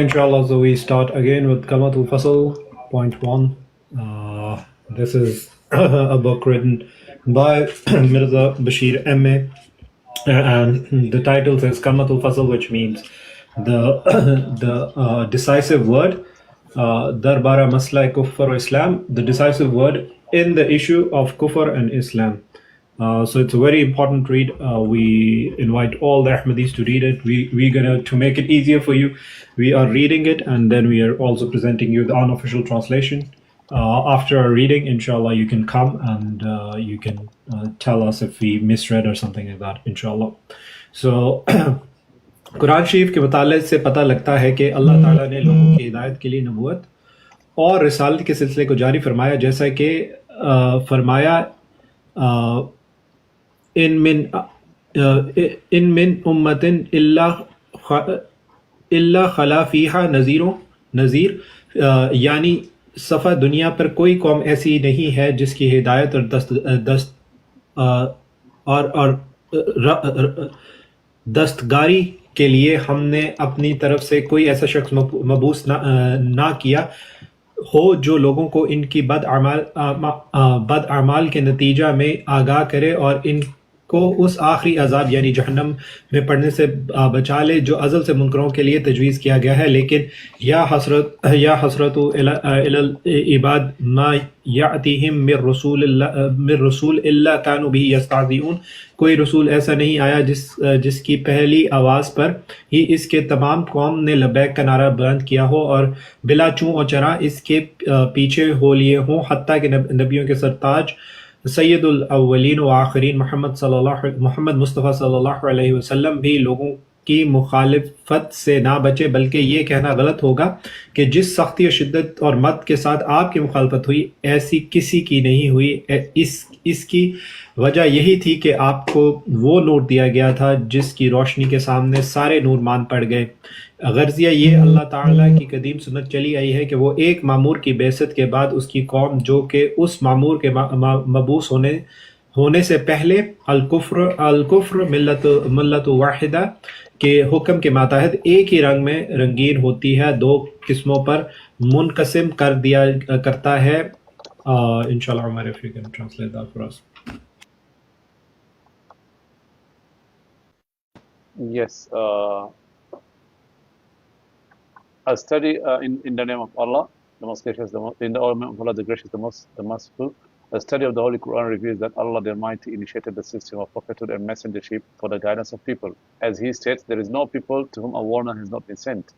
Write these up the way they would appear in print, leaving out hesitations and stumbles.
Inshallah, so we start again with Kalimatul Fasl, point 1. This is a book written by Mirza Bashir Ahmad, and the title says Kalimatul Fasl, which means the decisive word, Darbara Masla Kufr Islam, the decisive word in the issue of Kufr and Islam. So it's a very important read. We invite all the Ahmadis to read it. We're gonna, to make it easier for you, we are reading it, and then we are also presenting you the unofficial translation. After our reading, inshallah, you can come and you can tell us if we misread or something like that, inshallah. So Quran शरीफ के मुताले से पता लगता है कि अल्लाह ताला ने लोगों की हिदायत के लिए नबूवत और रिसालत के सिलसिले को जारी फरमाया, जैसा कि फरमाया इन मिन उम्मतिन इल्ला खला फीहा नज़ीर, यानी सफ़ा दुनिया पर कोई कौम ऐसी नहीं है जिसकी हिदायत और दस्तगारी के लिए हमने अपनी तरफ से कोई ऐसा शख्स मबूस ना किया हो जो लोगों को इनकी बद अमाल के नतीजा में आगाह करे और इनको उस आखिरी अजाब यानी जहन्नम में पड़ने से बचा ले जो अज़ल से मुनकरों के लिए तजवीज़ किया गया है। लेकिन या हसरतु इलल इबाद मा यातीहिम मिर रसूल इल्ला कानू बिही यस्तहज़िऊन, कोई रसूल ऐसा नहीं आया जिसकी पहली आवाज़ पर ही इसके तमाम कौम ने लबैक का नारा बुलंद किया हो और बिला चूं और चरा इसके पीछे हो लिए हों, हत्ता कि नबियों के सरताज सैयदुल अव्वलीन व आखिरीन मोहम्मद मुस्तफ़ा सल्लल्लाहु अलैहि वसल्लम भी लोगों की मुखालिफत से ना बचे, बल्कि ये कहना गलत होगा कि जिस सख्ती और शिद्दत और मत के साथ आपकी मुखालफत हुई ऐसी किसी की नहीं हुई। इसकी वजह यही थी कि आपको वो नूर दिया गया था जिसकी रोशनी के सामने सारे नूर मान पड़ गए। गर्जिया ये अल्लाह ताला की कदीम सुन्नत चली आई है कि वो एक मामूर की बेइज्जत के बाद उसकी कौम जो कि उस मामूर के मबूस होने से पहले अल-कुफ्र मिल्लत वाहिदा के हुक्म के मातहत एक ही रंग में रंगीन होती है, दो किस्मों पर मुनकसिम कर दिया करता है। इंशाल्लाह Umar, if you can translate that for us. Yes, a study in the name of Allah, the most gracious, in the name of Allah, the gracious, the merciful. A study of the Holy Quran reveals that Allah the Almighty initiated the system of prophethood and messengership for the guidance of people. As He states, there is no people to whom a warner has not been sent,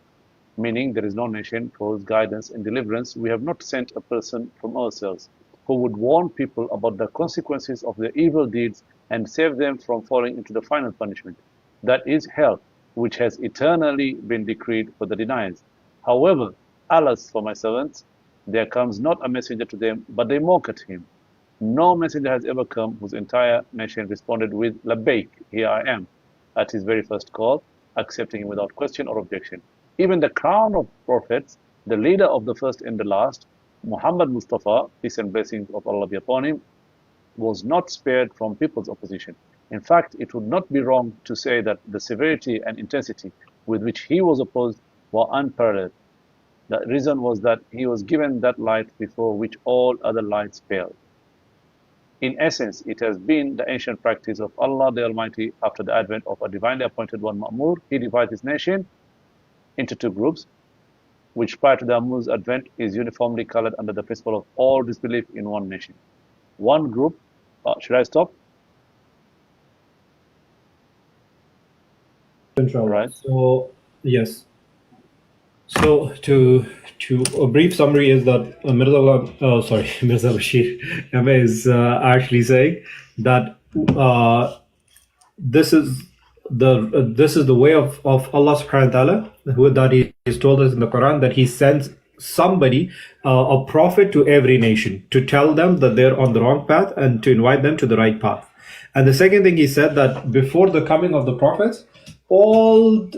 meaning there is no nation for whose guidance and deliverance we have not sent a person from ourselves who would warn people about the consequences of their evil deeds and save them from falling into the final punishment, that is hell, which has eternally been decreed for the deniers. However, alas for my servants, there comes not a messenger to them, but they mock at him. No messenger has ever come whose entire nation responded with Labbaik, here I am, at his very first call, accepting him without question or objection. Even the crown of prophets, the leader of the first and the last, Muhammad Mustafa, peace and blessings of Allah be upon him, was not spared from people's opposition. In fact, it would not be wrong to say that the severity and intensity with which he was opposed were unparalleled. The reason was that he was given that light before which all other lights paled. In essence, it has been the ancient practice of Allah the Almighty after the advent of a divinely appointed one Ma'mur. He divides his nation into two groups, which prior to the Ma'mur's advent is uniformly colored under the principle of all disbelief in one nation. One group, should I stop? Right. So yes. So to a brief summary is that Mirza Bashir Ahmad is actually saying that this is the way of Allah subhanahu wa ta'ala, that He has told us in the Quran that He sends somebody, a prophet to every nation to tell them that they're on the wrong path and to invite them to the right path. And the second thing He said, that before the coming of the prophets, all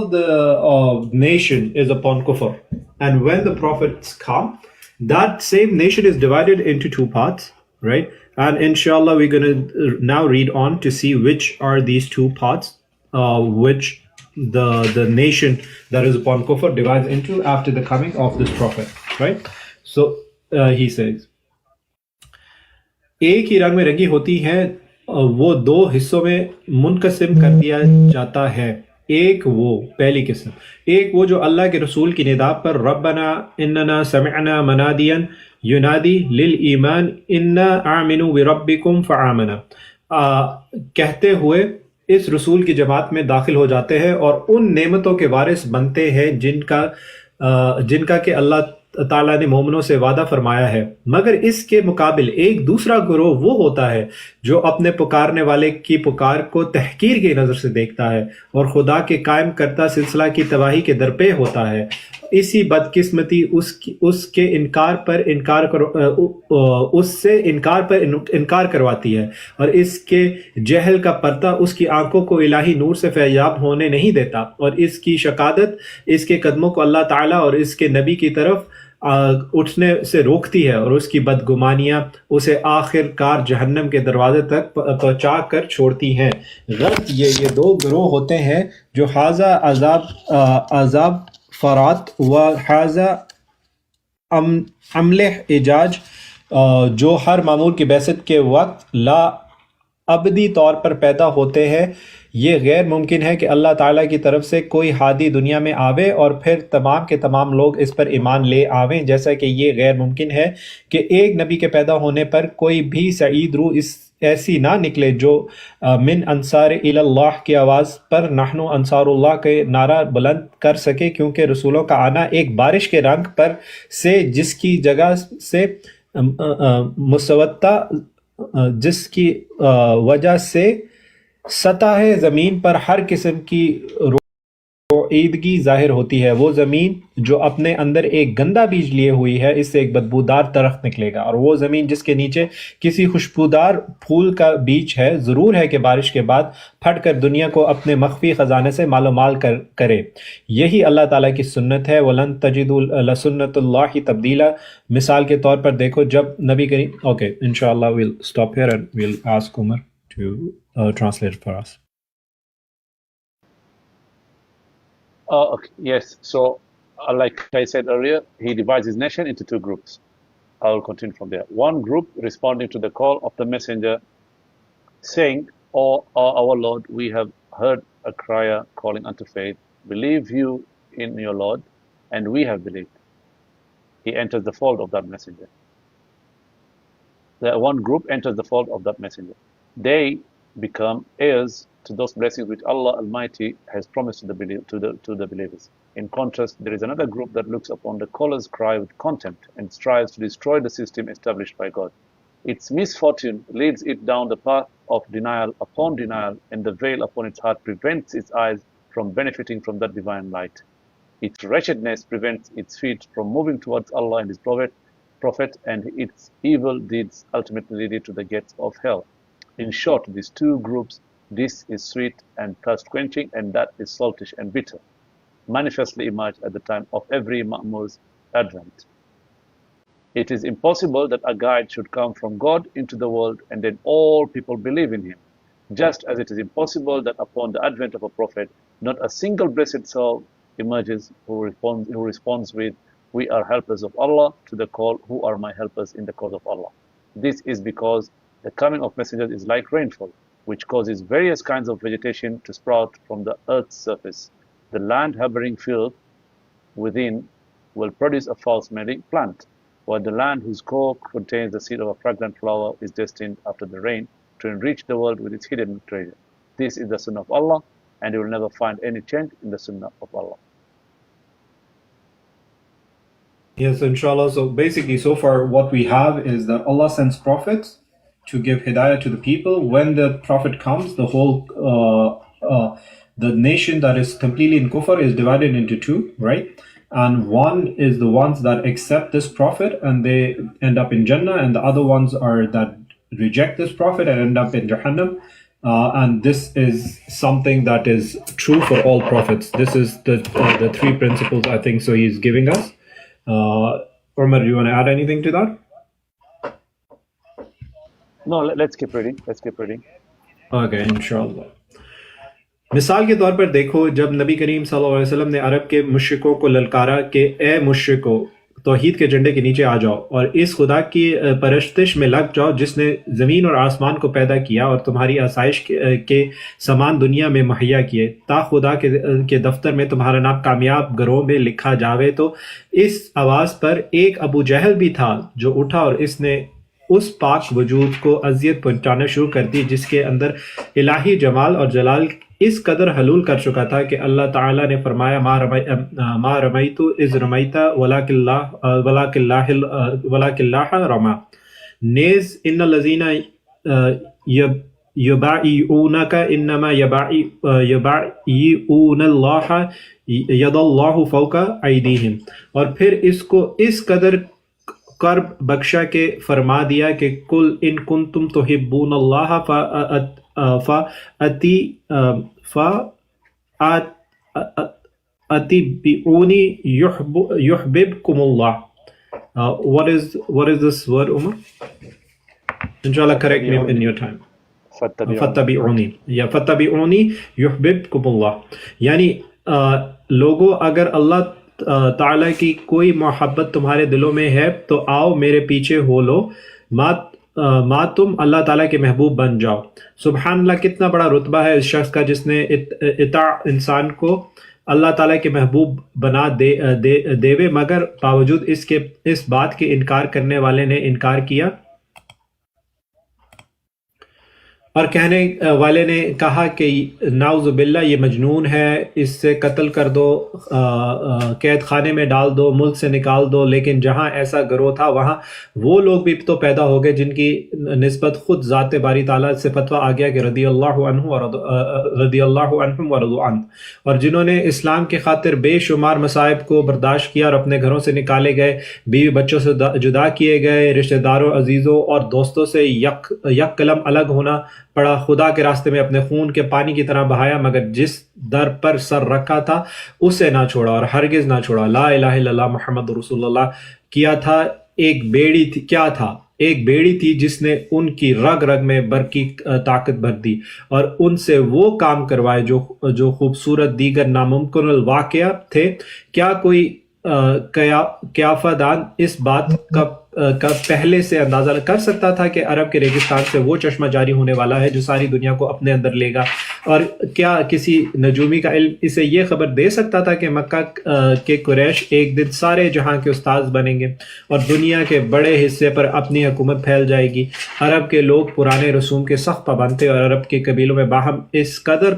the nation is upon kufr, and when the prophets come, that same nation is divided into two parts, right? And inshallah we're going to now read on to see which are these two parts, which the nation that is upon kufr divides into after the coming of this prophet, right? So he says, एक ही रंग में रंगी होती हैं, वो दो हिस्सों में मुनकसिम कर दिया जाता है। एक वो पहली किस्म, एक वो जो अल्लाह के रसूल की निदा पर रब्बना इन्नना समिअना मनादियन युनादी लिल ईमान इन्ना आमिनु बिरब्बिकुम फआमना कहते हुए इस रसूल की जमात में दाखिल हो जाते हैं और उन नेमतों के वारिस बनते हैं जिनका कि अल्लाह ताला ने मोमिनों से वादा फरमाया है। मगर इसके मुकाबिल एक दूसरा गिरोह वो होता है जो अपने पुकारने वाले की पुकार को तहकीर की नज़र से देखता है और खुदा के कायम करता सिलसिला की तबाही के दरपे होता है। इसी बदकिस्मती उसके उससे इनकार करवाती है और इसके जहल का पर्दा उसकी आंखों को इलाही नूर से फैयाब होने नहीं देता और इसकी शकादत इसके कदमों को अल्लाह ताला और इसके नबी की तरफ उठने से रोकती है और उसकी बदगुमानियां उसे आखिरकार जहन्नम के दरवाजे तक पहुंचा कर छोड़ती हैं। गर्द ये दो गिरोह होते हैं जो हाजा अजाब फरात व हाजा अमलह इजाज जो हर मामूर की बैसत के वक्त ला अबदी तौर पर पैदा होते हैं। ये गैर मुमकिन है कि अल्लाह ताला की तरफ से कोई हादी दुनिया में आवे और फिर तमाम के तमाम लोग इस पर ईमान ले आवें, जैसा कि ये गैर मुमकिन है कि एक नबी के पैदा होने पर कोई भी सईद रूह ऐसी ना निकले जो मिन अंसार इल्लाह की आवाज़ पर नहनु अंसारुल्लाह के नारा बुलंद कर सके, क्योंकि रसूलों का आना एक बारिश के रंग पर से जिसकी जगह से मुसवत्ता जिसकी वजह से सतह ज़मीन पर हर किस्म की रोईदगी ज़ाहिर होती है। वो ज़मीन जो अपने अंदर एक गंदा बीज लिए हुई है, इससे एक बदबूदार दरख्त निकलेगा, और वो ज़मीन जिसके नीचे किसी खुशबूदार फूल का बीज है, ज़रूर है कि बारिश के बाद फट कर दुनिया को अपने मख्फी ख़जाने से मालोमाल करे। यही अल्लाह ताला की सुन्नत है। वलन तजिदु लसुन्नतुल्लाहि तब्दीला। मिसाल के तौर पर देखो, जब नबी करीम ओके इंशाअल्लाह we'll stop here and we'll ask Umar to translate for us. Okay, yes. So, like I said earlier, he divides his nation into two groups. I will continue from there. One group responding to the call of the messenger, saying, "O our Lord, we have heard a crier calling unto faith. Believe you in your Lord, and we have believed." He enters the fold of that messenger. The one group enters the fold of that messenger. They become heirs to those blessings which Allah Almighty has promised to the believers. In contrast, there is another group that looks upon the caller's cry with contempt and strives to destroy the system established by God. Its misfortune leads it down the path of denial upon denial, and the veil upon its heart prevents its eyes from benefiting from that divine light. Its wretchedness prevents its feet from moving towards Allah and His Prophet, and its evil deeds ultimately lead it to the gates of hell. In short, these two groups, this is sweet and thirst quenching, and that is saltish and bitter, manifestly emerge at the time of every Ma'mur's advent. It is impossible that a guide should come from God into the world and then all people believe in him, just as it is impossible that upon the advent of a prophet, not a single blessed soul emerges who responds with, "We are helpers of Allah," to the call, "Who are my helpers in the cause of Allah?" This is because the coming of messengers is like rainfall, which causes various kinds of vegetation to sprout from the earth's surface. The land harboring filth within will produce a foul-smelling plant, while the land whose core contains the seed of a fragrant flower is destined after the rain to enrich the world with its hidden treasure. This is the Sunnah of Allah, and you will never find any change in the Sunnah of Allah. Yes, inshallah. So basically, so far what we have is that Allah sends prophets to give hidayah to the people. When the prophet comes, the whole the nation that is completely in kufr is divided into two, right? And one is the ones that accept this prophet and they end up in Jannah, and the other ones are that reject this prophet and end up in Jahannam. And this is something that is true for all prophets. This is the three principles, I think, so he's giving us. Umar, do you want to add anything to that? No, let's keep reading. Let's keep reading. Okay, inshallah. مثال کے طور پر دیکھو، جب نبی کریم صلی اللہ علیہ وسلم نے عرب کے مشرکوں کو للکارا کہ اے مشرکو، توحید کے جھنڈے کے نیچے آ جاؤ اور اس خدا کی پرستش میں لگ جاؤ جس نے زمین اور آسمان کو پیدا کیا اور تمہاری آسائش کے سامان دنیا میں مہیا کیے، تا خدا کے دفتر میں تمہارا نام کامیاب گروہ میں لکھا جاوے۔ تو اس آواز پر ایک ابو جہل بھی تھا جو اٹھا اور اس نے اس پاک وجود کو اذیت پہنچانا شروع کر دی جس کے اندر الہی جمال اور جلال اس قدر حلول کر چکا تھا کہ اللہ تعالیٰ نے فرمایا ما رمیت اذ رمیت ولکن اللہ رما، نیز ان الذین یبایعونک انما یبایعون اللہ ید اللہ فوق ایدیہم، اور پھر اس کو اس قدر قرب بخشا کہ فرما دیا کہ کل ان کنتم تحبون اللہ فاتبعونی یحببکم اللہ۔ What is this word, Umar? Inshallah, correct me in your time. فتبعونی یا فتبعونی یحببکم اللہ، یعنی لوگوں اگر اللہ تعالیٰ کی کوئی محبت تمہارے دلوں میں ہے تو آؤ میرے پیچھے ہو لو، ما تم اللہ تعالیٰ کے محبوب بن جاؤ۔ سبحان اللہ، کتنا بڑا رتبہ ہے اس شخص کا جس نے اطاع انسان کو اللہ تعالیٰ کے محبوب بنا دیوے، مگر باوجود اس کے اس بات کے انکار کرنے والے نے انکار کیا اور کہنے والے نے کہا کہ نعوذ باللہ یہ مجنون ہے، اس سے قتل کر دو، قید خانے میں ڈال دو، ملک سے نکال دو۔ لیکن جہاں ایسا گروہ تھا وہاں وہ لوگ بھی تو پیدا ہو گئے جن کی نسبت خود ذات باری تعالیٰ سے فتویٰ آ گیا کہ رضی اللہ عنہم ورضوا عنہ، اور جنہوں نے اسلام کی خاطر بے شمار مصائب کو برداشت کیا اور اپنے گھروں سے نکالے گئے، بیوی بچوں سے جدا کیے گئے، رشتہ داروں، عزیزوں اور دوستوں سے یک قلم الگ ہونا پڑا، خدا کے راستے میں اپنے خون کے پانی کی طرح بہایا، مگر جس در پر سر رکھا تھا اسے نہ چھوڑا اور ہرگز نہ چھوڑا۔ لا الہ الا اللہ محمد رسول اللہ کیا تھا، ایک بیڑی تھی، کیا تھا ایک بیڑی تھی جس نے ان کی رگ رگ میں برقی طاقت بھر دی اور ان سے وہ کام کروائے جو خوبصورت دیگر ناممکن الواقعہ تھے۔ کیا کوئی قیافہ دان اس بات کا پہلے سے اندازہ کر سکتا تھا کہ عرب کے ریگستان سے وہ چشمہ جاری ہونے والا ہے جو ساری دنیا کو اپنے اندر لے گا؟ اور کیا کسی نجومی کا علم اسے یہ خبر دے سکتا تھا کہ مکہ کے قریش ایک دن سارے جہاں کے استاذ بنیں گے اور دنیا کے بڑے حصے پر اپنی حکومت پھیل جائے گی؟ عرب کے لوگ پرانے رسوم کے سخت پابند تھے اور عرب کے قبیلوں میں باہم اس قدر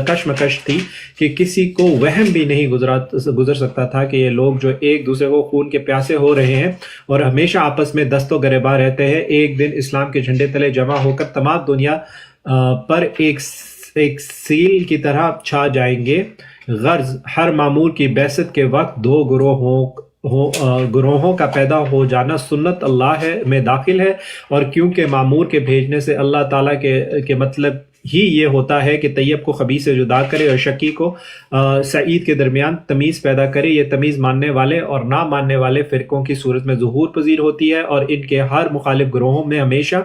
کشمکش تھی کہ کسی کو وہم بھی نہیں گزر سکتا تھا کہ یہ لوگ جو ایک دوسرے کو خون کے پیاسے ہو رہے ہیں اور ہمیشہ آپس میں دست و گریباں رہتے ہیں، ایک دن اسلام کے جھنڈے تلے جمع ہو کر تمام دنیا پر ایک سیل کی طرح چھا جائیں گے۔ غرض ہر معمور کی بعثت کے وقت دو گروہوں کا پیدا ہو جانا سنت اللہ میں داخل ہے، اور کیونکہ معمور کے بھیجنے سے اللہ تعالیٰ کے مطلب ہی یہ ہوتا ہے کہ طیب کو خبیث سے جدا کرے اور شقی کو سعید کے درمیان تمیز پیدا کرے۔ یہ تمیز ماننے والے اور نہ ماننے والے فرقوں کی صورت میں ظہور پذیر ہوتی ہے، اور ان کے ہر مخالف گروہوں میں ہمیشہ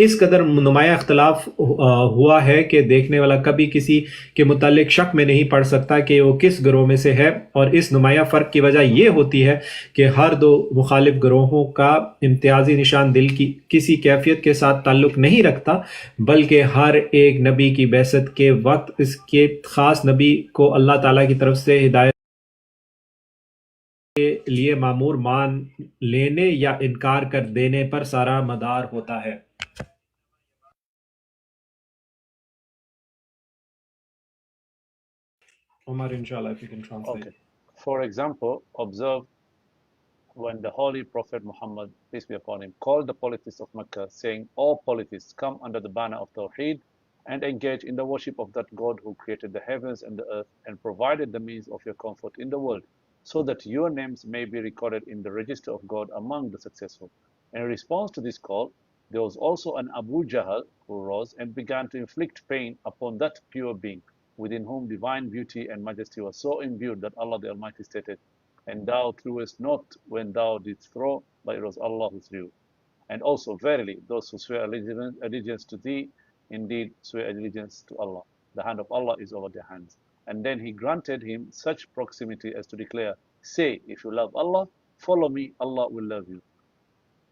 اس قدر نمایاں اختلاف ہوا ہے کہ دیکھنے والا کبھی کسی کے متعلق شک میں نہیں پڑ سکتا کہ وہ کس گروہ میں سے ہے، اور اس نمایاں فرق کی وجہ یہ ہوتی ہے کہ ہر دو مخالف گروہوں کا امتیازی نشان دل کی کسی کیفیت کے ساتھ تعلق نہیں رکھتا، بلکہ ہر ایک نبی کی بعثت کے وقت اس کے خاص نبی کو اللہ تعالیٰ کی طرف سے ہدایت کے لیے معمور مان لینے یا انکار کر دینے پر سارا مدار ہوتا ہے۔ Omar, inshallah, if you can translate. Okay. For example, observe when the Holy Prophet Muhammad, peace be upon him, called the polytheists of Mecca, saying, "All polytheists, come under the banner of Tawheed and engage in the worship of that God who created the heavens and the earth and provided the means of your comfort in the world, so that your names may be recorded in the register of God among the successful." In response to this call, there was also an Abu Jahl who rose and began to inflict pain upon that pure being, within whom divine beauty and majesty was so imbued that Allah the Almighty stated, "And thou threwest not when thou didst throw, but it was Allah who threw." And also, verily, those who swear allegiance to thee, indeed swear allegiance to Allah. the hand of Allah is over their hands. And then he granted him such proximity as to declare, say, if you love Allah, follow me, Allah will love you.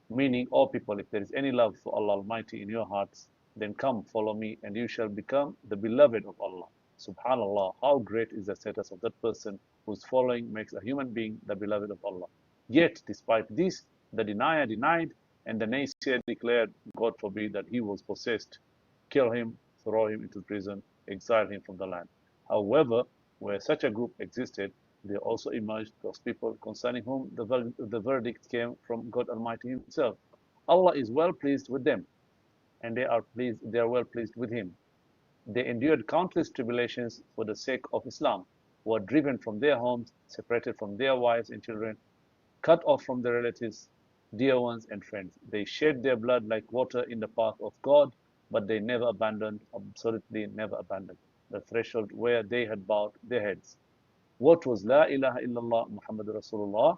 Meaning, all people, if there is any love for Allah Almighty in your hearts, then come, follow me, and you shall become the beloved of Allah. Subhanallah, how great is the status of that person whose following makes a human being the beloved of Allah. Yet, despite this, the denier denied, and the naysayer declared, God forbid, that he was possessed. Kill him, throw him into prison, exile him from the land. However, where such a group existed, there also emerged those people concerning whom the verdict came from God Almighty Himself. Allah is well pleased with them, and they are well pleased with Him. They endured countless tribulations for the sake of Islam, were driven from their homes, separated from their wives and children, cut off from their relatives, dear ones and friends. They shed their blood like water in the path of God, but they never abandoned, absolutely never abandoned, the threshold where they had bowed their heads. What was La ilaha illallah Muhammadur Rasulullah?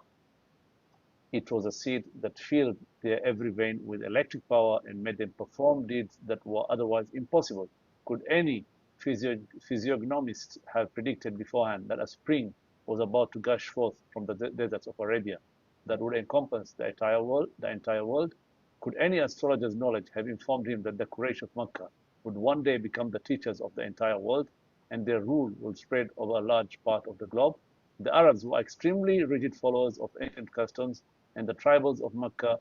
It was a seed that filled their every vein with electric power and made them perform deeds that were otherwise impossible. Could any physiognomist have predicted beforehand that a spring was about to gush forth from the deserts of Arabia that would encompass the entire world? Could any astrologer's knowledge have informed him that the Quraysh of Makkah would one day become the teachers of the entire world, and their rule will spread over a large part of the globe? The Arabs were extremely rigid followers of ancient customs, and the tribes of Makkah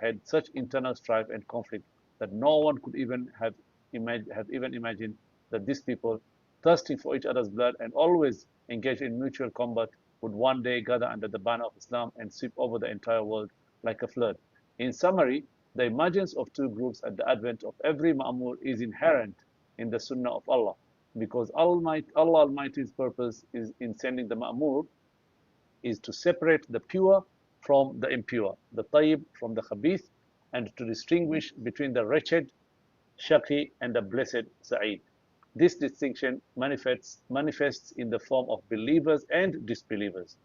had such internal strife and conflict that no one could even have imagined that these people, thirsting for each other's blood and always engaged in mutual combat, would one day gather under the banner of Islam and sweep over the entire world like a flood. In summary, the emergence of two groups at the advent of every Ma'mur is inherent in the Sunnah of Allah, because Allah Almighty's purpose in sending the Ma'mur is to separate the pure from the impure, the tayyib from the khabith, and to distinguish between the wretched, shaqi, and the blessed, sa'id. This distinction manifests in the form of believers and disbelievers.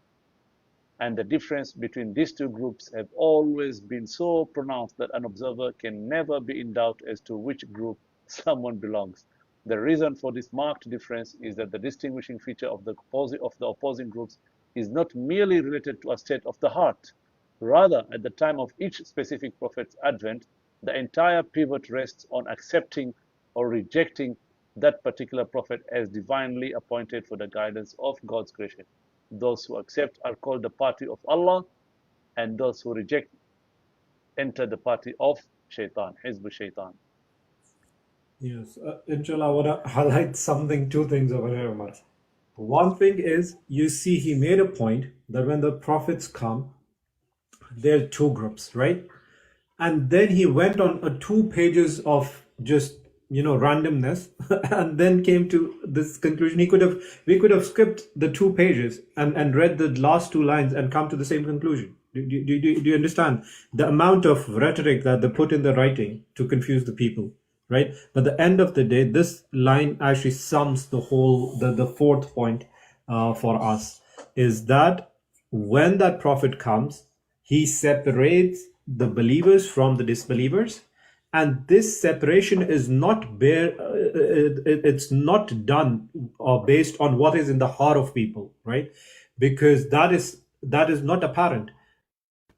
And the difference between these two groups have always been so pronounced that an observer can never be in doubt as to which group someone belongs. The reason for this marked difference is that the distinguishing feature of the opposing groups is not merely related to a state of the heart. Rather, at the time of each specific prophet's advent, the entire pivot rests on accepting or rejecting that particular prophet as divinely appointed for the guidance of God's creation. Those who accept are called the party of Allah, and those who reject enter the party of Shaitan, Hizb Shaitan. Yes, inshallah, I want to highlight two things over here, Umar. One thing is, you see, he made a point that when the prophets come, there are two groups, right? And then he went on 2 pages of just randomness, and then came to this conclusion. We could have skipped the 2 pages and read the last 2 lines and come to the same conclusion. Do you understand the amount of rhetoric that they put in the writing to confuse the people, right? But at the end of the day, this line actually sums the whole, the 4th point for us, is that when that prophet comes, he separates the believers from the disbelievers. And this separation is not it's not done based on what is in the heart of people, right? Because that is not apparent.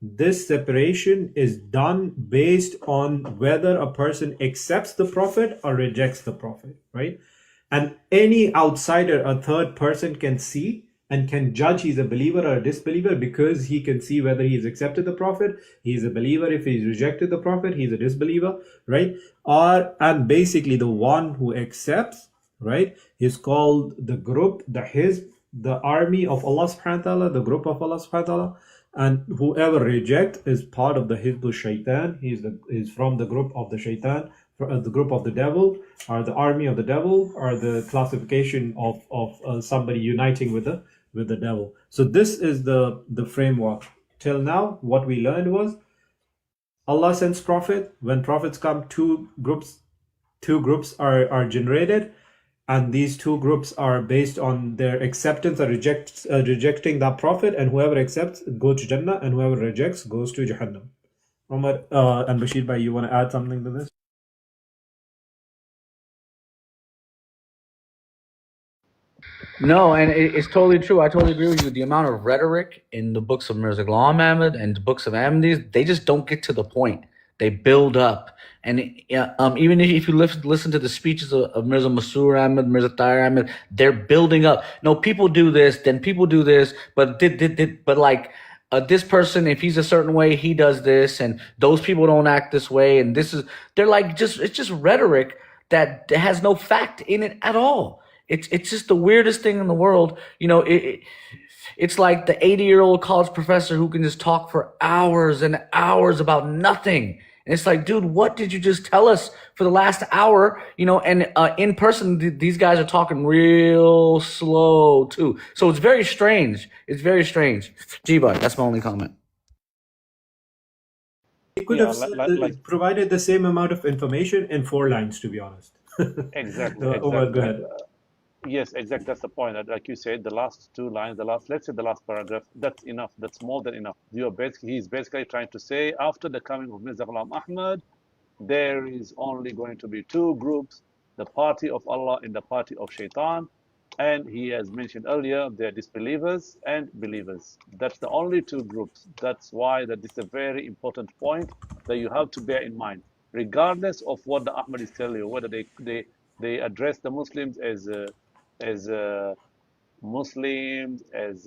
This separation is done based on whether a person accepts the prophet or rejects the prophet, right? And any outsider, a third person, can see and can judge he's a believer or a disbeliever because he can see whether he's accepted the prophet, he's a believer. If he's rejected the prophet, he's a disbeliever, right? And basically the one who accepts, right, is called the group, the hizb, the army of Allah subhanahu wa ta'ala, the group of Allah subhanahu wa ta'ala. And whoever rejects is part of the hizb shaitan. He's from the group of the shaitan, the group of the devil, or the army of the devil, or the classification of somebody uniting with the devil. So this is the framework. Till now, what we learned was Allah sends prophet. When prophets come, two groups are generated, and these 2 groups are based on their acceptance or rejecting that prophet. And whoever accepts goes to Jannah, and whoever rejects goes to Jahannam. Umar and Bashir Bhai, you want to add something to this? No, and it's totally true. I totally agree with you. The amount of rhetoric in the books of Mirza Ghulam Ahmad and the books of Ahmadiyya, they just don't get to the point. They build up. And even if you listen to the speeches of Mirza Masur Ahmad, Mirza Tahir Ahmad, they're building up. No, people do this, then people do this, but this person, if he's a certain way, he does this, and those people don't act this way, and they're like it's just rhetoric that has no fact in it at all. It's just the weirdest thing in the world. It's like the 80-year-old college professor who can just talk for hours and hours about nothing. And it's like, dude, what did you just tell us for the last hour? And in person, these guys are talking real slow too. So it's very strange. It's very strange. Jiba, that's my only comment. He could Yeah, have provided the same amount of information in 4 lines, to be honest. exactly, Omar, go exactly. ahead. Yes, exactly. That's the point. Like you said, the last 2 lines, let's say the last paragraph, that's enough. That's more than enough. He's basically trying to say, after the coming of Mirza Ghulam Ahmad, there is only going to be 2 groups, the party of Allah and the party of Shaitan. And he has mentioned earlier, they're disbelievers and believers. That's the only 2 groups. That's why this is a very important point that you have to bear in mind. Regardless of what the Ahmadis tell you, whether they address the Muslims as Muslims, as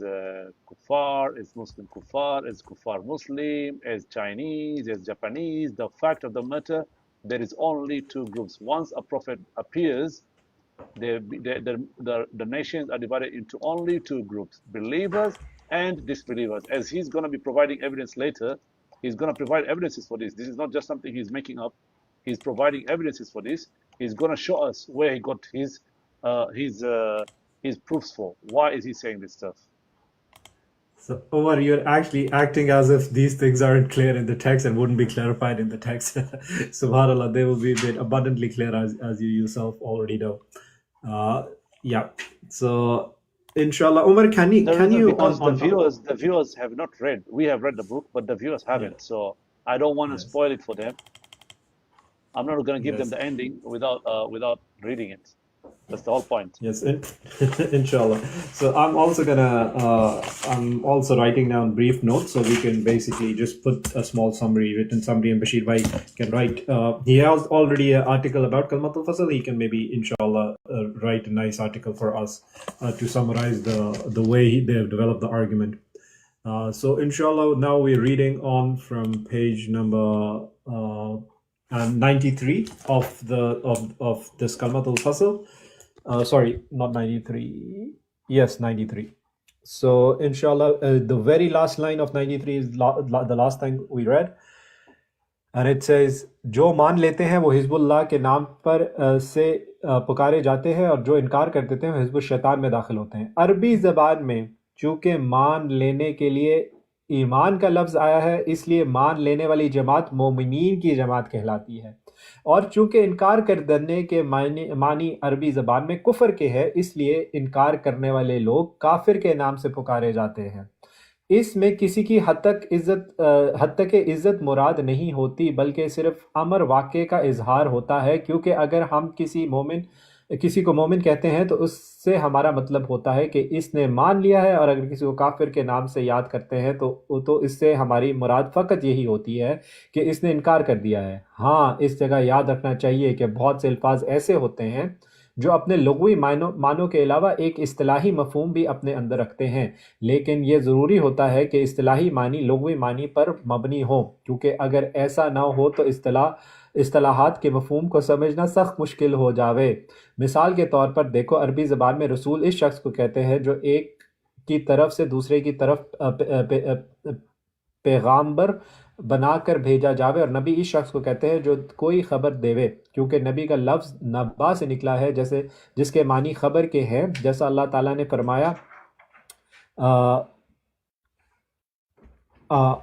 kuffar, as Muslim kuffar, as kuffar Muslim, as Chinese, as Japanese. The fact of the matter, there is only 2 groups. Once a prophet appears, the nations are divided into only 2 groups, believers and disbelievers. As he's going to be providing evidence later, he's going to provide evidences for this. This is not just something he's making up. He's providing evidences for this. He's going to show us where he got his proofs for. Why is he saying this stuff? So, Omar, you're actually acting as if these things aren't clear in the text and wouldn't be clarified in the text. Subhanallah, they will be made abundantly clear as you yourself already know. Yeah. So, inshallah, Omar, can you because the viewers have not read. We have read the book, but the viewers haven't. Yeah. So I don't want to spoil it for them. I'm not going to give them the ending without reading it. That's the whole point. Yes, inshallah. So I'm also writing down brief notes so we can basically just put a small written summary, and Bashir Bhai can write. He has already an article about Kalimatul Fasl. He can maybe, inshallah, write a nice article for us to summarize the way they have developed the argument. So inshallah, now we're reading on from page number 93 of this Kalimatul Fasl. Sorry, not 93. Yes, 93. So, inshallah, the very last line of 93 is the last thing we read. And it says, जो मान लेते हैं वो Hezbollah के नाम पर से पुकारे जाते हैं, और जो इनकार कर देते हैं वो हिज़्बुल शैतान में दाखिल होते हैं. अरबी ज़बान में चूँकि मान लेने के लिए ईमान का लफ्ज़ आया है, इसलिए मान लेने वाली जमात मोमिनीन की जमात कहलाती है. और चूँकि इनकार कर देने के मानी अरबी ज़बान में कुफ़र के है, इसलिए इनकार करने वाले लोग काफिर के नाम से पुकारे जाते हैं. इसमें किसी की हद तक इज़्ज़त मुराद नहीं होती, बल्कि सिर्फ अमर वाक़े का इजहार होता है, क्योंकि अगर हम किसी को मोमिन कहते हैं तो उससे हमारा मतलब होता है कि इसने मान लिया है, और अगर किसी को काफिर के नाम से याद करते हैं तो इससे हमारी मुराद फ़कत यही होती है कि इसने इनकार कर दिया है. हाँ, इस जगह याद रखना चाहिए कि बहुत से अल्फाज ऐसे होते हैं जो अपने लुग़वी मानों के अलावा एक इस्तिलाही मफ़हूम भी अपने अंदर रखते हैं, लेकिन ये ज़रूरी होता है कि इस्तिलाही मानी लुग़वी मानी पर मबनी हो, क्योंकि अगर ऐसा ना हो तो इस्तिलाहात के मफ़हूम को समझना सख्त मुश्किल हो जावे. मिसाल के तौर पर देखो, अरबी ज़बान में रसूल इस शख्स को कहते हैं जो एक की तरफ से दूसरे की तरफ पैगाम्बर बनाकर भेजा जावे, और नबी इस शख्स को कहते हैं जो कोई ख़बर देवे, क्योंकि नबी का लफ्ज़ नब्बा से निकला है, जैसे जिसके मानी ख़बर के हैं, जैसा अल्लाह ताला ने फरमाया,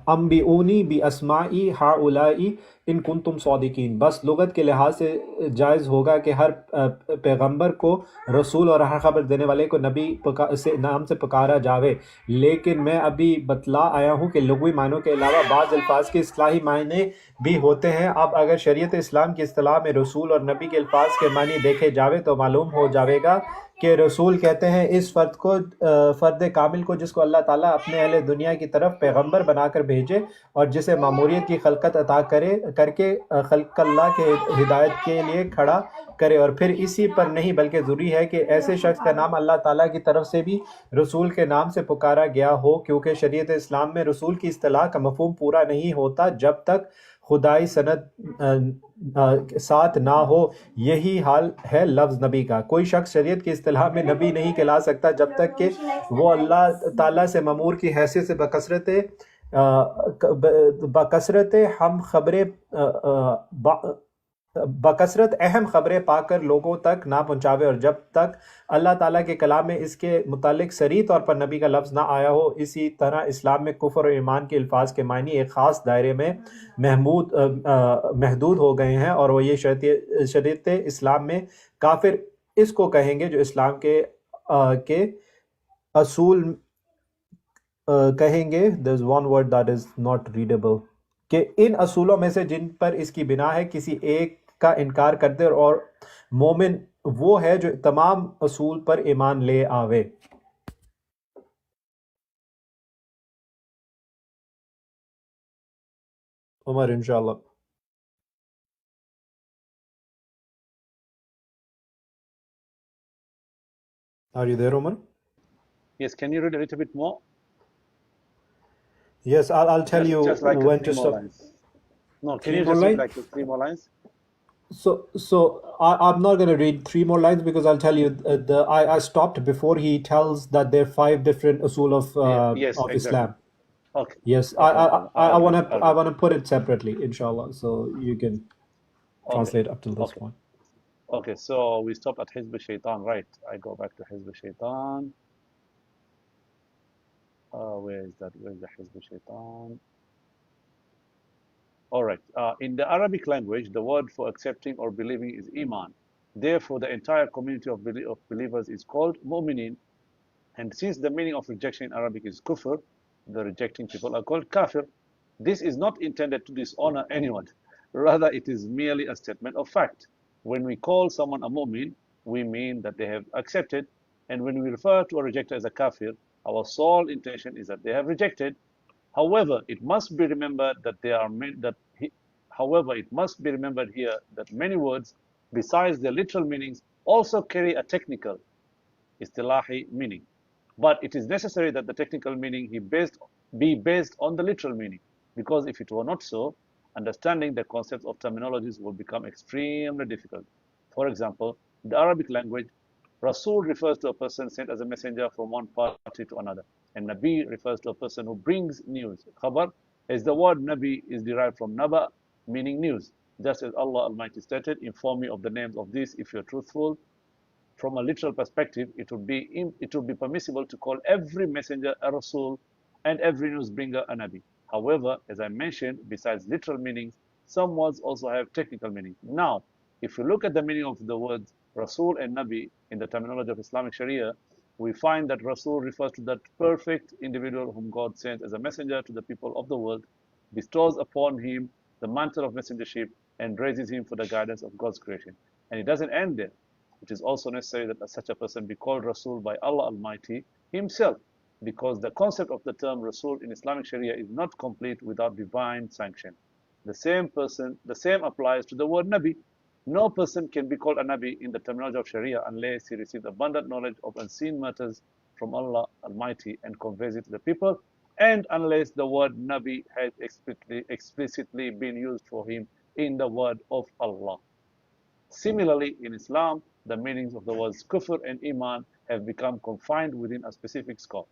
अम्बिऊनी बि अस्माई हाउलाई, इन कुंतुम सौदिकीन। बस लुगत के लिहाज से जायज़ होगा कि हर पैगंबर को रसूल और हर खबर देने वाले को नबी से नाम से पुकारा जावे, लेकिन मैं अभी बतला आया हूँ कि लुग़वी मायनों के अलावा बाज़ अल्फाज के इस्लाही मायने भी होते हैं। अब अगर शरीयत इस्लाम की इस्तिलाह में रसूल और नबी के अल्फाज के मानी देखे जावे तो मालूम हो जाएगा कि रसूल कहते हैं इस फ़र्द कामिल को जिसको अल्लाह ताला अपने अहले दुनिया की तरफ पैगंबर बनाकर भेजे और जिसे मामूरियत की खलकत अता करके खल्क़ल्लाह के हिदायत के लिए खड़ा करे। और फिर इसी पर नहीं बल्कि ज़रूरी है कि ऐसे शख्स का नाम अल्लाह ताला की तरफ से भी रसूल के नाम से पुकारा गया हो, क्योंकि शरीयत इस्लाम में रसूल की इस्तिलाह का मफ़हूम पूरा नहीं होता जब तक खुदाई सनद साथ ना हो। यही हाल है लफ्ज़ नबी का। कोई शख्स शरीयत की इस्तिलाह में नबी नहीं कहला सकता जब तक कि वो अल्लाह ताला से ममूर की हैसियत से बकसरत अहम खबरें पाकर लोगों तक ना पहुंचावे, और जब तक अल्लाह ताला के कलाम में इसके मुतालिक सरी तौर पर नबी का लफ्ज़ ना आया हो। इसी तरह इस्लाम में कुफ्र और ईमान के अल्फाज के मानी एक ख़ास दायरे में महदूद हो गए हैं, और वो ये शरीयत इस्लाम में काफिर इसको कहेंगे जो इस्लाम के असूल कहेंगे। there's one word that is not readable, कि इन असूलों में से जिन पर इसकी बिना है किसी एक का इनकार कर दे, और मोमिन वो है जो तमाम असूल पर ईमान ले आवे। उमर इंशाल्लाह। Are you there, Umar? Yes, can you read a little bit more? Yes, I'll tell you Just like when three to more stop. lines. No, can Three you more just read lines? like 3 more lines? So I'm not going to read 3 more lines because I'll tell you I stopped before he tells that there are 5 different usul Yes, of exactly. Islam. Okay. Yes, Okay, no problem. I I'll read. want to I'll read. put it separately, inshallah, so you can Okay. translate up till this Okay. point. Okay. So we stopped at Hizb Shaitan, right? I go back to Hizb Shaitan. Where is that? Where is the Hizb Shaitan? All right. In the Arabic language, the word for accepting or believing is iman. Therefore, the entire community of believers is called mu'minin. And since the meaning of rejection in Arabic is kufr, the rejecting people are called kafir. This is not intended to dishonor anyone. Rather, it is merely a statement of fact. When we call someone a mu'min, we mean that they have accepted. And when we refer to a rejecter as a kafir, our sole intention is that they have rejected. However, it must be remembered that it must be remembered here that many words, besides their literal meanings, also carry a technical, istilahi meaning. But it is necessary that the technical meaning be based on the literal meaning, because if it were not so, understanding the concepts of terminologies will become extremely difficult. For example, in the Arabic language, Rasul refers to a person sent as a messenger from one party to another, and Nabi refers to a person who brings news. Khabar, as the word Nabi is derived from Naba, meaning news. Just as Allah Almighty stated, inform me of the names of these if you're truthful. From a literal perspective, it would be permissible to call every messenger a Rasul and every newsbringer a Nabi. However, as I mentioned, besides literal meanings, some words also have technical meaning. Now, if you look at the meaning of the words Rasul and Nabi in the terminology of Islamic Sharia, we find that Rasul refers to that perfect individual whom God sends as a messenger to the people of the world, bestows upon him the mantle of messengership, and raises him for the guidance of God's creation. And it doesn't end there. It is also necessary that such a person be called Rasul by Allah Almighty Himself, because the concept of the term Rasul in Islamic Sharia is not complete without divine sanction. The same applies to the word Nabi. No person can be called a Nabi in the terminology of Sharia unless he receives abundant knowledge of unseen matters from Allah Almighty and conveys it to the people, and unless the word Nabi has explicitly been used for him in the word of Allah. Similarly, in Islam, the meanings of the words kufr and iman have become confined within a specific scope.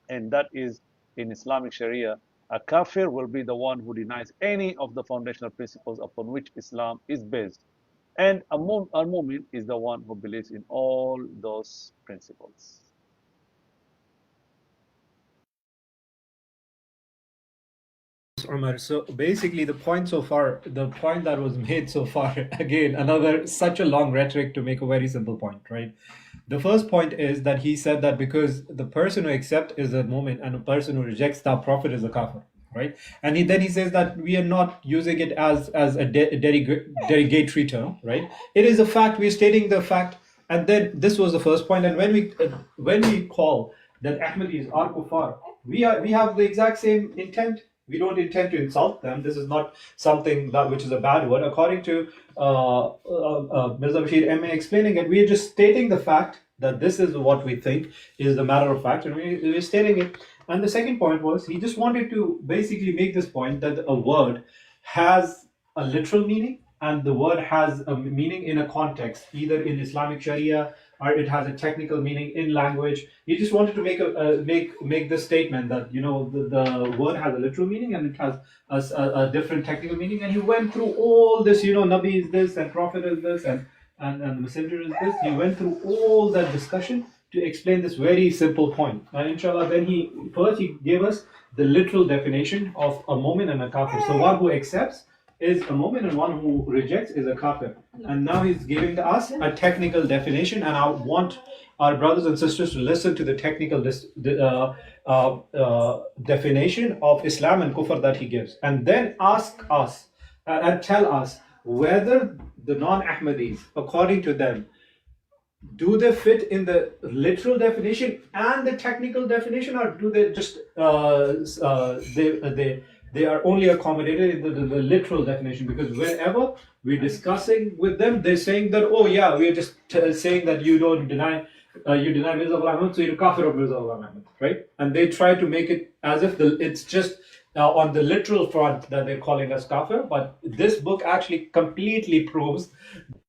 And that is, in Islamic Sharia, a kafir will be the one who denies any of the foundational principles upon which Islam is based. And a mu'min is the one who believes in all those principles. Thanks, Umar. So basically, the point that was made so far, again, another such a long rhetoric to make a very simple point, right? The first point is that he said that because the person who accepts is a mu'min and a person who rejects the prophet is a kafir, right? And then he says that we are not using it as a derogatory term, right? It is a fact. We're stating the fact. And then this was the first point. And when we call that Ahmadis are kuffar, we have the exact same intent. We don't intend to insult them. This is not something which is a bad word. According to Mirza Bashir Ahmad explaining it, we are just stating the fact that this is what we think is the matter of fact, and we're stating it. And the second point was he just wanted to basically make this point that a word has a literal meaning and the word has a meaning in a context, either in Islamic Sharia or it has a technical meaning in language. He just wanted to make the statement that the word has a literal meaning and it has a different technical meaning. And he went through all this, Nabi is this and Prophet is this and the Messenger is this. He went through all that discussion to explain this very simple point. And inshallah, then he gave us the literal definition of a mu'min and a kafir. So one who accepts is a mu'min and one who rejects is a kafir. And now he's giving us a technical definition, and I want our brothers and sisters to listen to the technical definition of Islam and kufr that he gives, and then ask us and tell us whether the non-Ahmadis, according to them, do they fit in the literal definition and the technical definition, or do they just they are only accommodated in the literal definition? Because whenever we're discussing with them, they're saying that, oh yeah, we're just saying that you don't deny Mirza Ghulam Ahmad, so you're kafir of Mirza Ghulam Ahmad, right? And they try to make it as if it's just on the literal front that they're calling us kafir. But this book actually completely proves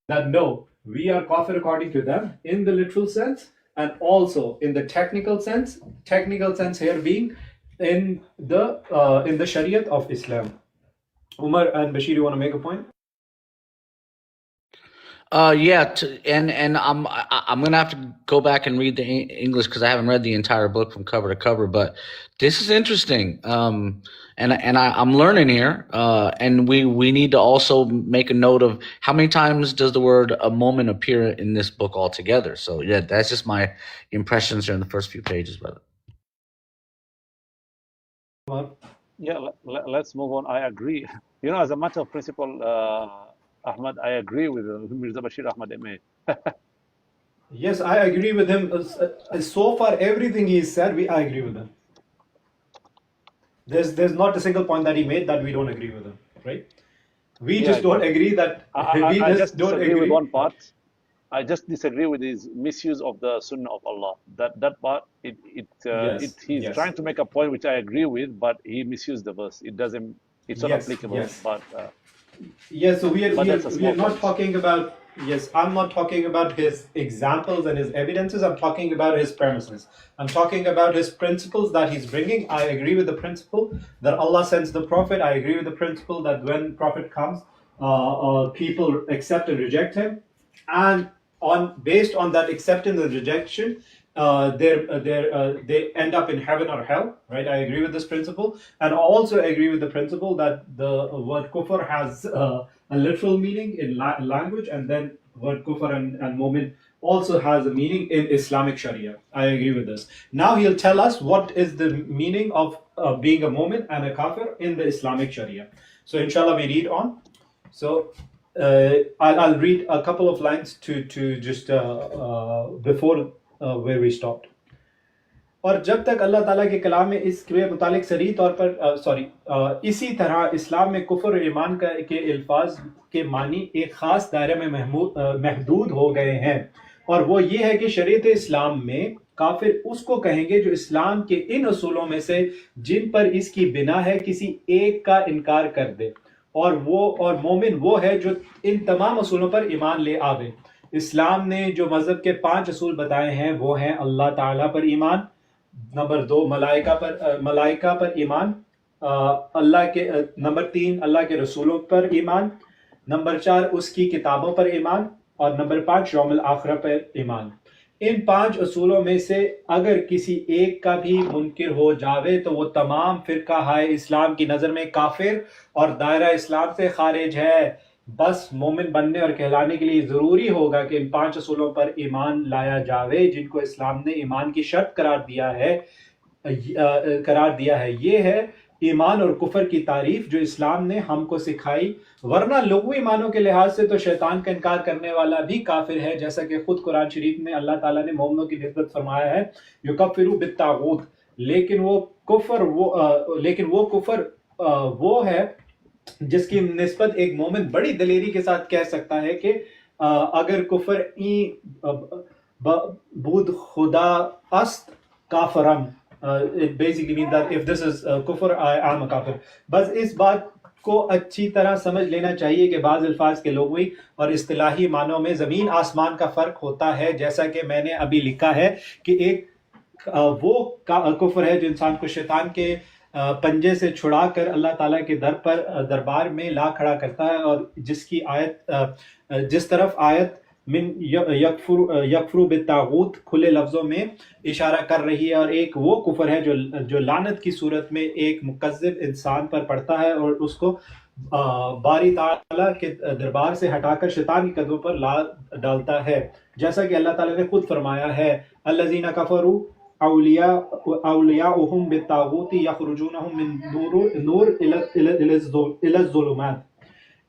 that no, we are kafir according to them in the literal sense and also in the technical sense. Technical sense here being in the Shariat of Islam. Umar and Bashir, you want to make a point? And I'm gonna have to go back and read the English because I haven't read the entire book from cover to cover. But this is interesting, and I'm learning here. And we need to also make a note of how many times does the word a moment appear in this book altogether. So yeah, that's just my impressions here in the first few pages, brother. Yeah, let's move on. I agree. As a matter of principle, Ahmad, I agree with Mirza Bashir Ahmad. Yes, I agree with him. So far, everything he said, I agree with him. There's not a single point that he made that we don't agree with him, right? We just don't agree that I just don't agree with one part. I just disagree with his misuse of the Sunnah of Allah. That part, he's trying to make a point which I agree with, but he misused the verse. It's not applicable. Yes. But so we are not talking about. Yes, I'm not talking about his examples and his evidences. I'm talking about his premises. I'm talking about his principles that he's bringing. I agree with the principle that Allah sends the Prophet. I agree with the principle that when Prophet comes, people accept and reject him, and based on that acceptance and rejection, they end up in heaven or hell, right? I agree with this principle, and I also agree with the principle that the word kufr has a literal meaning in language, and then word kufr and mu'min also has a meaning in Islamic Sharia. I agree with this. Now he'll tell us what is the meaning of being a mu'min and a kafir in the Islamic Sharia. So inshallah we read on. So I'll read a couple of lines to just before where we stopped. और जब तक अल्लाह ताला के कलाम में इसके मुतालिक सरी तौर पर इसी तरह इस्लाम में कुफ्र और ईमान के अल्फाज के मानी एक ख़ास दायरे में महदूद हो गए हैं, और वो ये है कि शरीयत इस्लाम में काफिर उसको कहेंगे जो इस्लाम के इन असूलों में से जिन पर इसकी बिना है किसी एक का इनकार कर दे, और मोमिन वो है जो इन तमाम असूलों पर ईमान ले आवे। इस्लाम ने जो मजहब के 5 असूल बताए हैं वो हैं अल्लाह ताला पर ईमान, नंबर 2 मलाइका पर ईमान, नंबर 3 अल्लाह के रसूलों पर ईमान, नंबर 4 उसकी किताबों पर ईमान, और नंबर 5 यौमुल आखिरह पर ईमान। इन 5 असूलों में से अगर किसी एक का भी मुनकिर हो जावे तो वो तमाम फ़िरका हाय इस्लाम की नज़र में काफिर और दायरा इस्लाम से खारिज है। बस मोमिन बनने और कहलाने के लिए ज़रूरी होगा कि इन 5 असूलों पर ईमान लाया जावे जिनको इस्लाम ने ईमान की शर्त करार दिया है। ये है ईमान और कुफर की तारीफ जो इस्लाम ने हमको सिखाई, वरना लुग़वी मानों के लिहाज से तो शैतान का इनकार करने वाला भी काफिर है, जैसा कि खुद कुरान शरीफ में अल्लाह ताला ने मोमिनों की निस्बत फरमाया है, युकफ्फिरु बित्तागूत। लेकिन वो कुफर वो है जिसकी निस्बत एक मोमिन बड़ी दलेरी के साथ कह सकता है कि अगर कुफर बुद खुदा अस्त काफरन, it basically means that if this is kufr, I am a kafir. बस इस बात को अच्छी तरह समझ लेना चाहिए कि बाज़ अल्फाज के लुग़वी और इस्तिलाही मानों में ज़मीन आसमान का फ़र्क होता है, जैसा कि मैंने अभी लिखा है कि एक वो कुफर है जो इंसान को शैतान के पंजे से छुड़ाकर अल्लाह ताला के दरबार में ला खड़ा करता है, और जिसकी जिस तरफ आयत मिन यकफुरु बित्तागूत खुले लफ्जों में इशारा कर रही है, और एक वो कुफर है जो लानत की सूरत में एक मुकज़्ज़िब इंसान पर पड़ता है और उसको बारी ताला के दरबार से हटाकर शैतान के कदमों पर ला डालता है, जैसा कि अल्लाह ताला ने खुद फरमाया है, अल्लज़ीना कफरू औलियाउहुम बित्तागूति यखरुजूनहुम मिन नूर इला ज़ुलुमात।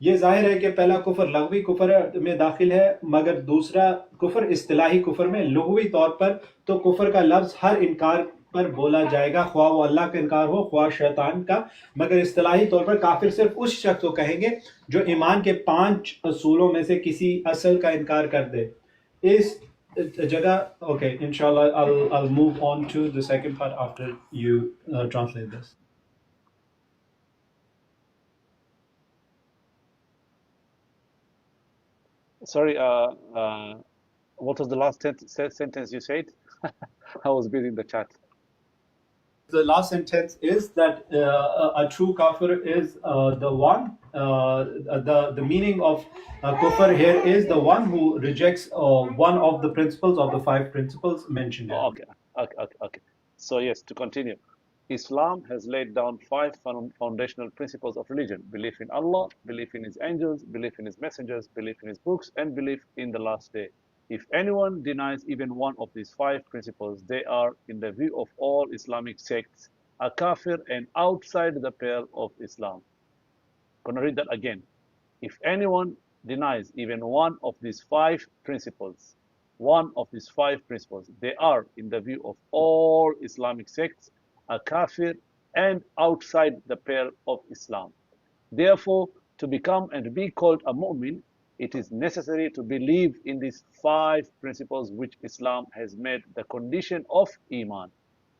ये जाहिर है कि पहला कुफर लग़वी कुफर में दाखिल है, मगर दूसरा कुफर इस्तिलाही कुफर में लुग़वी तौर पर तो कुफर का लफ्ज़ हर इनकार पर बोला जाएगा, ख्वाह वो अल्लाह का इनकार हो ख्वाह शैतान का, मगर इस्तिलाही तौर पर काफिर सिर्फ उस शख्स को कहेंगे जो ईमान के 5 असूलों में से किसी असल का इनकार कर दे। इस जगह ओके, इंशाल्लाह I'll move on to the second part after you translate this. Sorry, what was the last sentence you said? I was busy in the chat. The last sentence is that a true kafir is the one, the meaning of kufr here is the one who rejects one of the principles of the 5 principles mentioned. Okay. So yes, to continue. Islam has laid down 5 foundational principles of religion: belief in Allah, belief in His angels, belief in His messengers, belief in His books, and belief in the last day. If anyone denies even one of these 5 principles, they are, in the view of all Islamic sects, a kafir and outside the pale of Islam. I'm going to read that again. If anyone denies even one of these 5 principles, they are, in the view of all Islamic sects, a kafir and outside the pale of Islam. Therefore, to become and be called a mu'min, it is necessary to believe in these 5 principles which Islam has made the condition of Iman.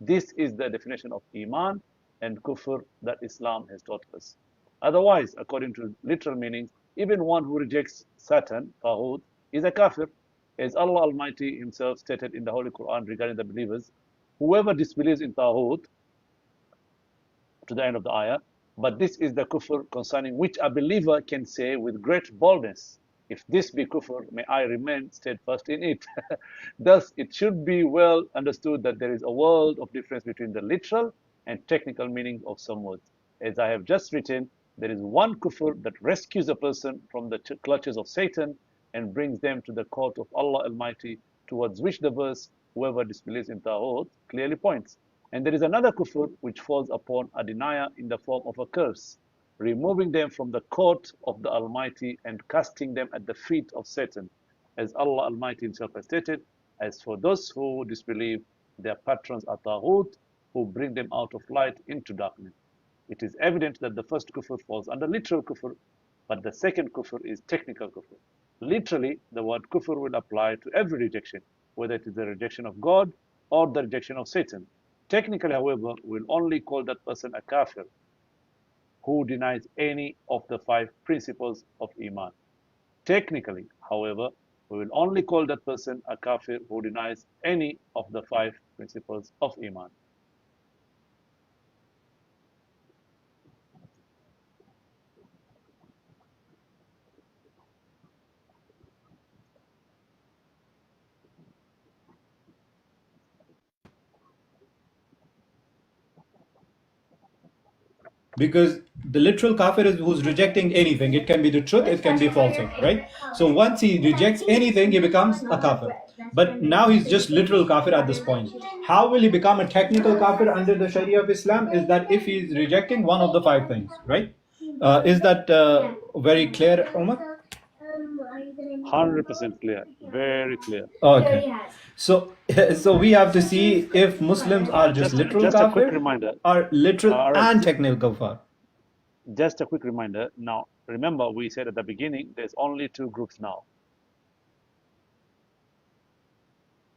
This is the definition of Iman and Kufr that Islam has taught us. Otherwise, according to literal meanings, even one who rejects Satan, Taghut, is a kafir. As Allah Almighty Himself stated in the Holy Quran regarding the believers, whoever disbelieves in Taghut, to the end of the ayah, but this is the kufr concerning which a believer can say with great boldness, if this be kufr, may I remain steadfast in it. Thus, it should be well understood that there is a world of difference between the literal and technical meaning of some words. As I have just written, there is one kufr that rescues a person from the clutches of Satan and brings them to the court of Allah Almighty, towards which the verse, whoever disbelieves in Taghut, clearly points. And there is another kufr which falls upon a denier in the form of a curse, removing them from the court of the Almighty and casting them at the feet of Satan. As Allah Almighty Himself has stated, as for those who disbelieve, their patrons are Taghut, who bring them out of light into darkness. It is evident that the first kufr falls under literal kufr, but the second kufr is technical kufr. Literally, the word kufr will apply to every rejection, whether it is the rejection of God or the rejection of Satan. Technically, however, we'll only call that person a kafir who denies any of the 5 principles of Iman. Technically, however, we will only call that person a kafir who denies any of the 5 principles of Iman. because the literal kafir is who's rejecting anything. It can be the truth, it can be falsehood, right? So once he rejects anything, he becomes a kafir. But now he's just literal kafir at this point. How will he become a technical kafir under the Sharia of Islam? Is that if he's rejecting one of the five things, right? Is that very clear, Omar? 100% clear, very clear. Okay. So, so we have to see if Muslims are just literal Just a quick kafir reminder. or literal All right. and technical kafir. Just a quick reminder. Now, remember we said at the beginning, there's only two groups now.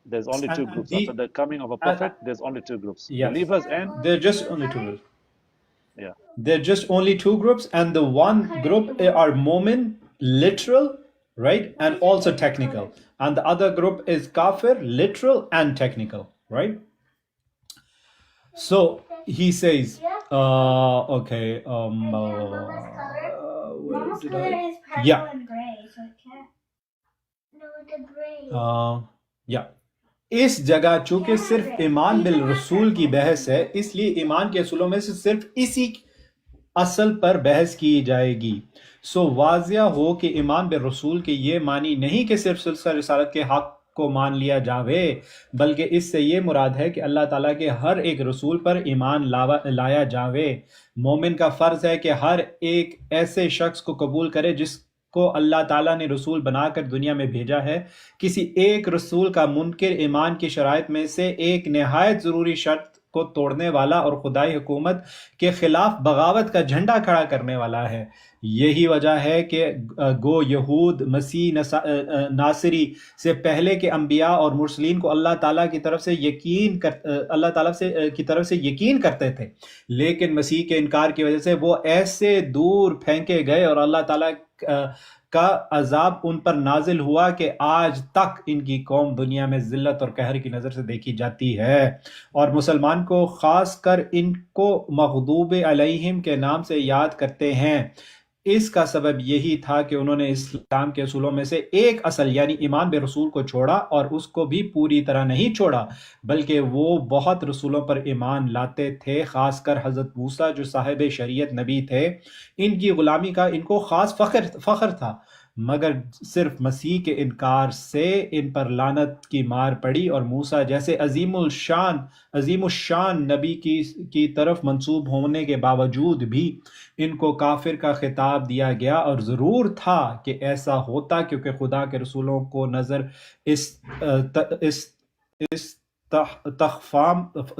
There's only two groups. After the coming of a prophet, there's only two groups. Yes. Believers and... They're just only two groups. Yeah. They're just only two groups, and the one group are Momin, literal, right? And also technical. And the other group is Kafir, literal and technical, right? So he says, okay, where did I? Yeah. Yeah. اس جگہ چونکہ صرف ایمان بالرسول کی بحث ہے، اس لیے ایمان کے اصولوں میں سے صرف اسی اصل پر بحث کی جائے گی. سو واضح ہو کہ ایمان بالرسول کے یہ معنی نہیں کہ صرف سلسلہ رسالت کے حق کو مان لیا جاوے، بلکہ اس سے یہ مراد ہے کہ اللہ تعالیٰ کے ہر ایک رسول پر ایمان لایا جاوے. مومن کا فرض ہے کہ ہر ایک ایسے شخص کو قبول کرے جس کو اللہ تعالیٰ نے رسول بنا کر دنیا میں بھیجا ہے. کسی ایک رسول کا منکر ایمان کی شرائط میں سے ایک نہایت ضروری شرط کو توڑنے والا اور خدائی حکومت کے خلاف بغاوت کا جھنڈا کھڑا کرنے والا ہے. یہی وجہ ہے کہ گو یہود مسیح ناصری سے پہلے کے انبیاء اور مرسلین کو اللہ تعالیٰ کی طرف سے یقین کرتے تھے، لیکن مسیح کے انکار کی وجہ سے وہ ایسے دور پھینکے گئے اور اللہ تعالیٰ کا عذاب ان پر نازل ہوا کہ آج تک ان کی قوم دنیا میں ذلت اور قہر کی نظر سے دیکھی جاتی ہے. اور مسلمان کو خاص کر ان کو مغضوب علیہم کے نام سے یاد کرتے ہیں. اس کا سبب یہی تھا کہ انہوں نے اسلام کے اصولوں میں سے ایک اصل یعنی ایمان بالرسول کو چھوڑا، اور اس کو بھی پوری طرح نہیں چھوڑا، بلکہ وہ بہت رسولوں پر ایمان لاتے تھے، خاص کر حضرت موسیٰ جو صاحب شریعت نبی تھے. ان کی غلامی کا ان کو خاص فخر تھا، مگر صرف مسیح کے انکار سے ان پر لعنت کی مار پڑی، اور موسیٰ جیسے عظیم الشان نبی کی طرف منسوب ہونے کے باوجود بھی ان کو کافر کا خطاب دیا گیا. اور ضرور تھا کہ ایسا ہوتا، کیونکہ خدا کے رسولوں کو نظر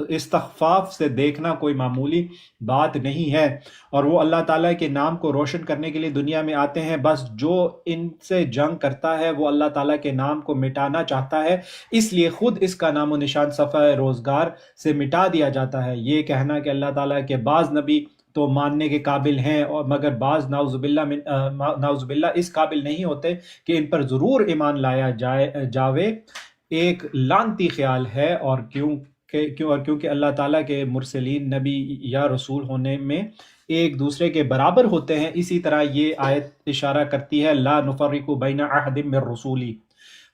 استخفاف سے دیکھنا کوئی معمولی بات نہیں ہے، اور وہ اللہ تعالیٰ کے نام کو روشن کرنے کے لیے دنیا میں آتے ہیں. بس جو ان سے جنگ کرتا ہے وہ اللہ تعالیٰ کے نام کو مٹانا چاہتا ہے، اس لیے خود اس کا نام و نشان صفحہ روزگار سے مٹا دیا جاتا ہے. یہ کہنا کہ اللہ تعالیٰ کے بعض نبی تو ماننے کے قابل ہیں، اور مگر بعض نعوذ باللہ اس قابل نہیں ہوتے کہ ان پر ضرور ایمان لایا جاوے، ایک لعنتی خیال ہے. اور کیونکہ اللہ تعالیٰ کے مرسلین نبی یا رسول ہونے میں ایک دوسرے کے برابر ہوتے ہیں، اسی طرح یہ آیت اشارہ کرتی ہے لا نفرق بین احد من رسولی.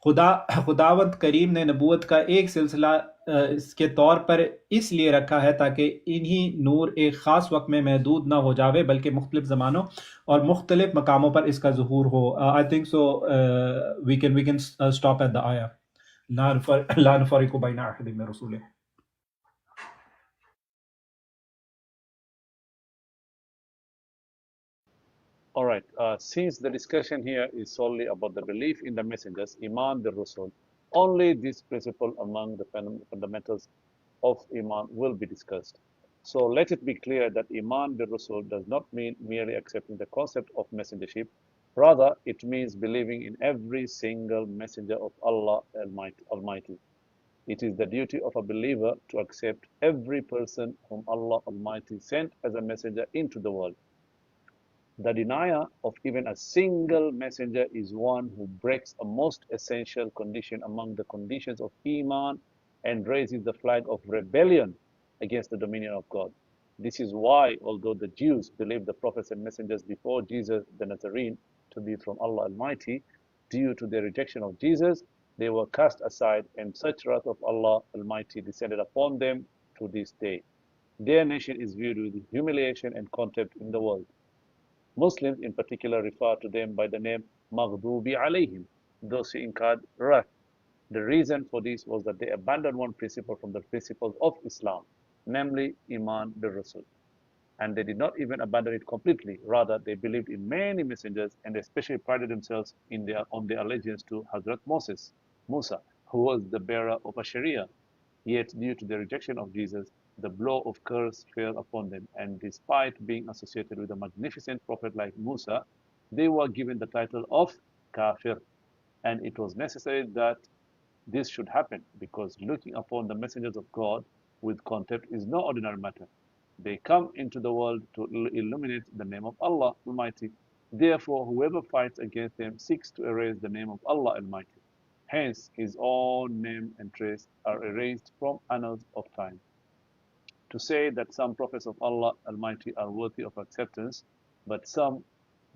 خداوند کریم نے نبوت کا ایک سلسلہ اس کے طور پر اس لیے رکھا ہے تاکہ انہی نور ایک خاص وقت میں محدود نہ ہو جاوے، بلکہ مختلف زمانوں اور مختلف مقاموں پر اس کا ظہور ہو. I think so we can stop at the ayah لا نفرق بین احد من رسوله. All right. Since the discussion here is solely about the belief in the messengers, Iman bil Rasul, only this principle among the fundamentals of Iman will be discussed. So let it be clear that Iman bil Rasul does not mean merely accepting the concept of messengership. Rather, it means believing in every single messenger of Allah Almighty. It is the duty of a believer to accept every person whom Allah Almighty sent as a messenger into the world. The denier of even a single messenger is one who breaks a most essential condition among the conditions of Iman and raises the flag of rebellion against the dominion of God. This is why, although the Jews believed the prophets and messengers before Jesus the Nazarene to be from Allah Almighty, due to their rejection of Jesus, they were cast aside, and such wrath of Allah Almighty descended upon them to this day. Their nation is viewed with humiliation and contempt in the world. Muslims in particular refer to them by the name Maghdubi alayhim, those who incurred wrath. The reason for this was that they abandoned one principle from the principles of Islam, namely Iman bil Rasul. And they did not even abandon it completely. Rather, they believed in many messengers and especially prided themselves on their allegiance to Hazrat Musa, who was the bearer of a Sharia. Yet, due to the rejection of Jesus, the blow of curse fell upon them, and despite being associated with a magnificent prophet like Musa, they were given the title of Kafir. And it was necessary that this should happen because looking upon the messengers of God with contempt is no ordinary matter. They come into the world to illuminate the name of Allah Almighty. Therefore, whoever fights against them seeks to erase the name of Allah Almighty. Hence, his own name and trace are erased from annals of time. To say that some prophets of Allah Almighty are worthy of acceptance, but some,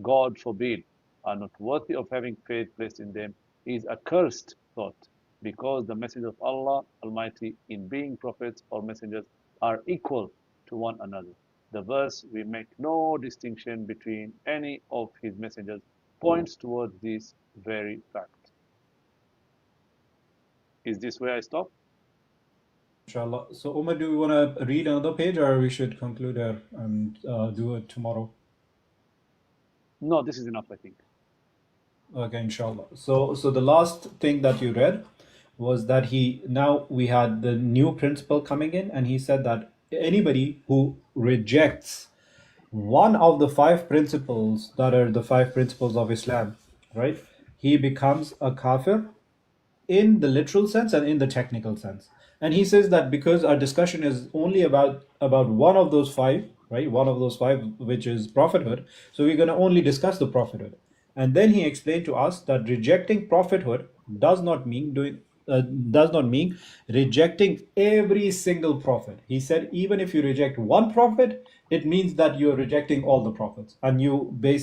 God forbid, are not worthy of having faith placed in them is a cursed thought, because the messengers of Allah Almighty, in being prophets or messengers, are equal to one another. The verse, we make no distinction between any of his messengers, points towards this very fact. Is this where I stop? Inshallah. So, Umar, do we want to read another page, or we should conclude here and do it tomorrow? No, this is enough, I think. Okay, inshallah. So the last thing that you read was that now we had the new principle coming in, and he said that anybody who rejects one of the 5 principles that are the 5 principles of Islam, right, he becomes a kafir in the literal sense and in the technical sense. And he says that because our discussion is only about one of those 5, right, one of those 5, which is prophethood, so we're going to only discuss the prophethood. And then he explained to us that rejecting prophethood does not mean rejecting every single prophet. He said even if you reject one prophet, it means that you're rejecting all the prophets, and you basically